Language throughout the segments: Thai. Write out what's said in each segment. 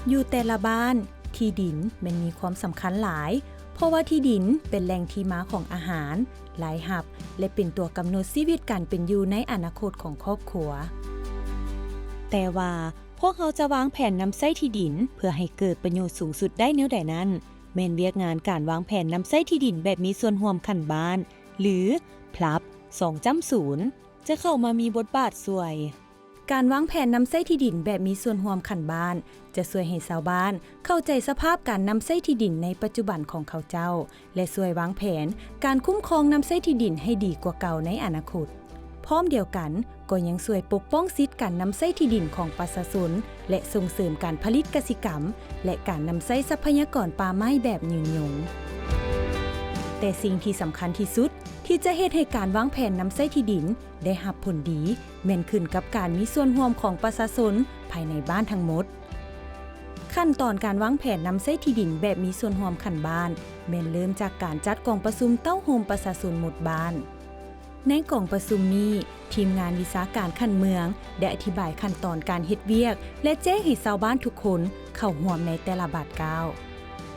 อยู่แต่ละบ้านที่ดินมันมีความสำคัญหลายเพราะว่าที่ดินเป็นแหล่งที่มาของอาหารรายรับและเป็นตัวกำหนดชีวิตการเป็นอยู่ในอนาคตของครอบครัวแต่ว่าพวกเขาจะวางแผนนำไส้ที่ดินเพื่อให้เกิดประโยชน์สูงสุดได้แนวใดนั้นแม่นเวียกงานการวางแผนนำไส้ที่ดินแบบมีส่วนร่วมขั้นบ้านหรือพลับ2.0จะเข้ามามีบทบาทช่วยการวางแผนนำไส้ที่ดินแบบมีส่วนร่วมขั้นบ้านจะช่วยให้ชาวบ้านเข้าใจสภาพการนำไส้ที่ดินในปัจจุบันของเขาเจ้าและช่วยวางแผนการคุ้มครองนำไส้ที่ดินให้ดีกว่าเก่าในอนาคตพร้อมเดียวกันก็ยังช่วยปกป้องสิทธิการนำไส้ที่ดินของประชาชนและส่งเสริมการผลิตกสิกรรมและการนำไส้ทรัพยากรป่าไม้แบบยืนยงแต่สิ่งที่สำคัญที่สุดที่จะเฮ็ดให้การวางแผนนำไส้ที่ดินได้รับผลดีแม่นขึ้นกับการมีส่วนร่วมของประชาชนภายในบ้านทั้งหมดขั้นตอนการวางแผนนำไส้ที่ดินแบบมีส่วนร่วมขั้นบ้านแม่นเริ่มจากการจัดกองประชุมเต้าโฮมประชาชนหมดบ้านในกองประชุมนี้ทีมงานวิชาการขั้นเมืองได้อธิบายขั้นตอนการเฮ็ดเวียกและแจ้งให้ชาวบ้านทุกคนเข้าร่วมในแต่ละบาทก้าว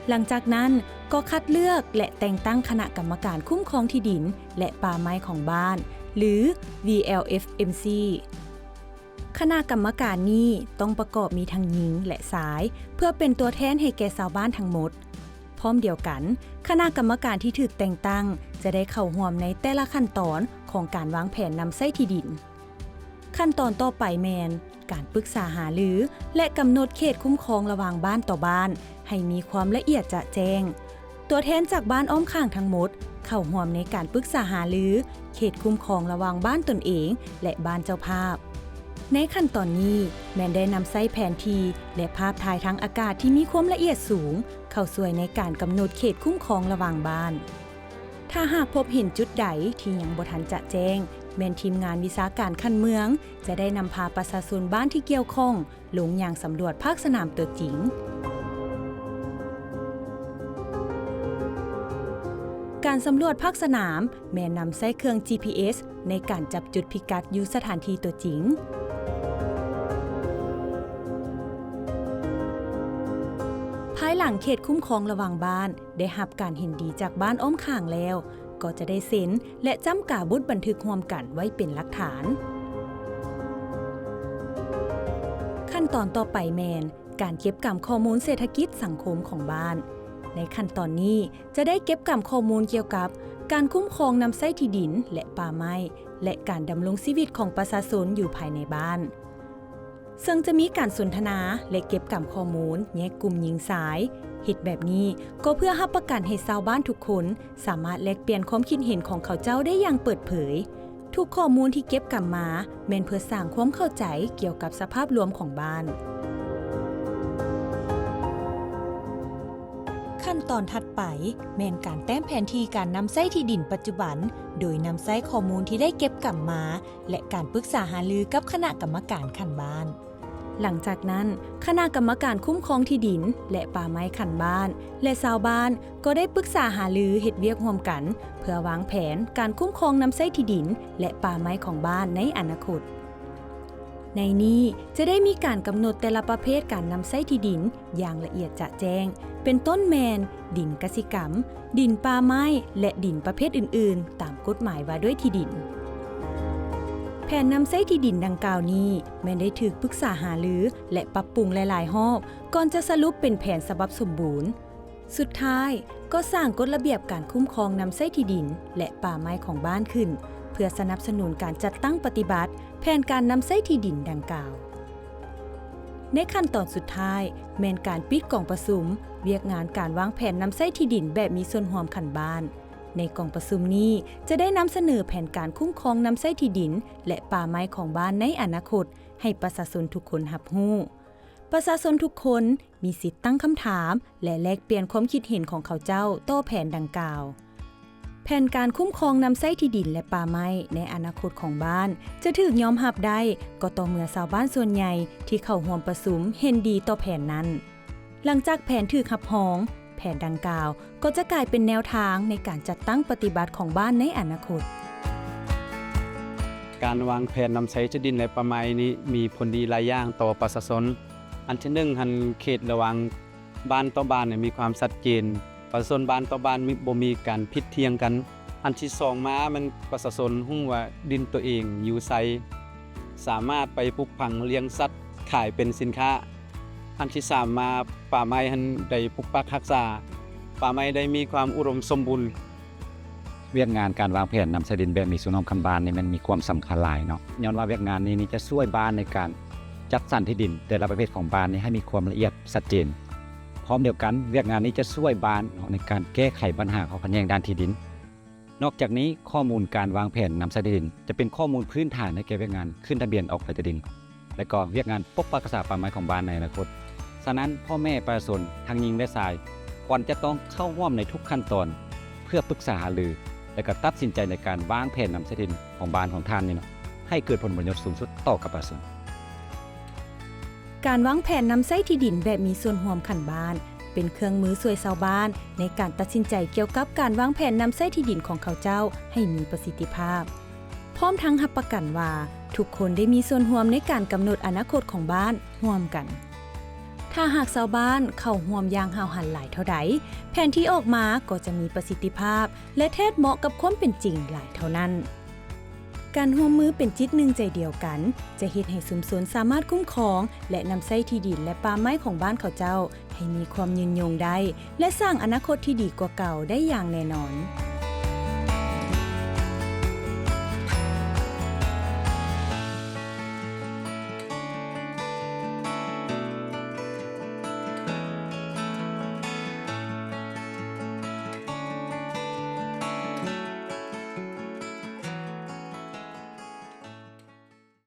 หลังจากนั้นก็คัดเลือกและแต่งตั้งคณะกรรมการคุ้มครองที่ดินและป่าไม้ของบ้านหรือ VLFMC คณะกรรมการนี้ต้องประกอบมีทั้งหญิงและชายเพื่อเป็นตัวแทนให้แก่ชาวบ้านทั้งหมดพร้อมเดียวกันคณะกรรมการที่ถูกแต่งตั้งจะได้เข้าร่วมในแต่ละขั้นตอนของการวางแผนนำไส้ที่ดินขั้นตอนต่อไปแมนการปรึกษาหารือและกำหนดเขตคุ้มครองระหว่างบ้านต่อบ้านให้มีความละเอียดจะแจ้งตัวแทนจากบ้านอ้อมข้างทั้งหมดเข้าร่วมในการปรึกษาหารือเขตคุ้มครองระหว่างบ้านตนเองและบ้านเจ้าภาพในขั้นตอนนี้แมนได้นำไส้แผนที่และภาพถ่ายทางอากาศที่มีความละเอียดสูงเข้าช่วยในการกำหนดเขตคุ้มครองระหว่างบ้านถ้าหากพบเห็นจุดใดที่ยังบ่ทันจะแจ้งแม่นทีมงานวิชาการขั้นเมืองจะได้นำพาประชาชนบ้านที่เกี่ยวข้องลงอย่างสำรวจภาคสนามตัวจริงการสำรวจภาคสนามแม่นำใช้เครื่อง GPS ในการจับจุดพิกัดอยู่สถานที่ตัวจริงภายหลังเขตคุ้มครองระหว่างบ้านได้รับการเห็นดีจากบ้านอ้อมข้างแล้วก็จะได้เซ็นและจำกาบุตรบันทึกร่วมกันไว้เป็นหลักฐานขั้นตอนต่อไปแมนการเก็บกำข้อมูลเศรษฐกิจสังคมของบ้านในขั้นตอนนี้จะได้เก็บกำข้อมูลเกี่ยวกับการคุ้มครองนำไส้ที่ดินและป่าไม้และการดำรงชีวิตของประชาชนอยู่ภายในบ้านซึ่งจะมีการสนทนาและเก็บกำข้อมูลแยกกลุ่มหญิงสายเฮ็ดแบบนี้ก็เพื่อรับประกันให้ชาวบ้านทุกคนสามารถแลกเปลี่ยนความคิดเห็นของเขาเจ้าได้อย่างเปิดเผยทุกข้อมูลที่เก็บกำมาแม่นเพื่อสร้างความเข้าใจเกี่ยวกับสภาพรวมของบ้านขั้นตอนถัดไปแม่นการแต้มแผนที่การนำไส้ที่ดินปัจจุบันโดยนำไส้ข้อมูลที่ได้เก็บกำมาและการปรึกษาหารือกับคณะกรรมการขั้นบ้านหลังจากนั้นคณะกรรมการคุ้มครองที่ดินและป่าไม้ขั้นบ้านและชาวบ้านก็ได้ปรึกษาหารือเฮ็ดเวียกร่วมกันเพื่อวางแผนการคุ้มครองนำไส้ที่ดินและป่าไม้ของบ้านในอนาคตในนี้จะได้มีการกำหนดแต่ละประเภทการนำไส้ที่ดินอย่างละเอียดจะแจ้งเป็นต้นแมนดินกสิกรรมดินป่าไม้และดินประเภทอื่นๆตามกฎหมายว่าด้วยที่ดินแผนนำไส้ที่ดินดังกล่าวนี้แม้ได้ถูกปรึกษาหารือและปรับปรุงหลายๆรอบก่อนจะสรุปเป็นแผนฉบับสมบูรณ์สุดท้ายก็สร้างกฎระเบียบการคุ้มครองนำไส้ที่ดินและป่าไม้ของบ้านขึ้นเพื่อสนับสนุนการจัดตั้งปฏิบัติแผนการนำไส้ที่ดินดังกล่าวในขั้นตอนสุดท้ายแม่นการปิดกองประชุมเวียกงานการวางแผนนำไส้ที่ดินแบบมีส่วนร่วมขั้นบ้านในกองประชุมนี้จะได้นำเสนอแผนการคุ้มครองนำไส้ที่ดินและป่าไม้ของบ้านในอนาคตให้ประชาชนทุกคนรับรู้ประชาชนทุกคนมีสิทธิ์ตั้งคำถามและแลกเปลี่ยนความคิดเห็นของเขาเจ้าต่อแผนดังกล่าวแผนการคุ้มครองนำไส้ที่ดินและป่าไม้ในอนาคตของบ้านจะถูกยอมรับได้ก็ต่อเมื่อชาวบ้านส่วนใหญ่ที่เข้าร่วมประชุมเห็นดีต่อแผนนั้นหลังจากแผนถูกรับรองแผนดังกล่าวก็จะกลายเป็นแนวทางในการจัดตั้งปฏิบัติของบ้านในอนาคตการวางแผนนำใช้ที่ดินและป่าไม้นี้มีผลดีหลายอย่างต่อประชาชน อันที่1หันเขตระหว่างบ้านต่อบ้านเนี่ยมีความชัดเจนประชาชนบ้านต่อบ้านบ่มีการผิดเถียงกันอันที่2มามันประชาชนฮู้ว่าดินตัวเองอยู่ไสสามารถไปปลูกผังเลี้ยงสัตว์ขายเป็นสินค้าอันที่3มาป่าไม้หันได้ปกปักรักษาป่าไม้ได้มีความอุดมสมบูรณ์เวียกงานการวางแผนนำใช้ดินแบบมีส่วนร่วมคันบ้านนี่มันมีความสำคัญหลายเนาะย้อนว่าเวียกงานนี้จะช่วยบ้านในการจัดสรรที่ดินแต่ละประเภทของบ้านนี้ให้มีความละเอียดชัดเจนพร้อมเดียวกันเวียกงานนี้จะช่วยบ้านในการแก้ไขปัญหาข้อขัดแย้งด้านที่ดินนอกจากนี้ข้อมูลการวางแผนนำใช้ที่ดินจะเป็นข้อมูลพื้นฐานในแก่เวียกงานขึ้นทะเบียนออกใบที่ดินและก็เวียกงานปกปักรักษาป่าไม้ของบ้านในอนาคตฉะนั้นพ่อแม่ประชาชนทั้งหญิงและชายควรจะต้องเข้าร่วมในทุกขั้นตอนเพื่อปรึกษาหารือและก็ตัดสินใจในการวางแผนนำใช้ที่ดินของบ้านของท่านนี่เนาะให้เกิดผลประโยชน์สูงสุดต่อกับประชาชนการวางแผนนำใช้ที่ดินแบบมีส่วนร่วมคันบ้านเป็นเครื่องมือช่วยชาวบ้านในการตัดสินใจเกี่ยวกับการวางแผนนำใช้ที่ดินของเขาเจ้าให้มีประสิทธิภาพพร้อมทั้งรับประกันว่าทุกคนได้มีส่วนร่วมในการกำหนดอนาคตของบ้านร่วมกันถ้าหากชาวบ้านเข้าร่วมอย่างหาวหันหลายเท่าใดแผนที่ออกมาก็จะมีประสิทธิภาพและแท้เหมาะกับความเป็นจริงหลายเท่านั้นการร่วมมือเป็นจิตหนึ่งใจเดียวกันจะเฮ็ดให้ชุมชนสามารถคุ้มครองและนำใช้ที่ดินและป่าไม้ของบ้านเขาเจ้าให้มีความยืนยงได้และสร้างอนาคตที่ดีกว่าเก่าได้อย่างแน่นอน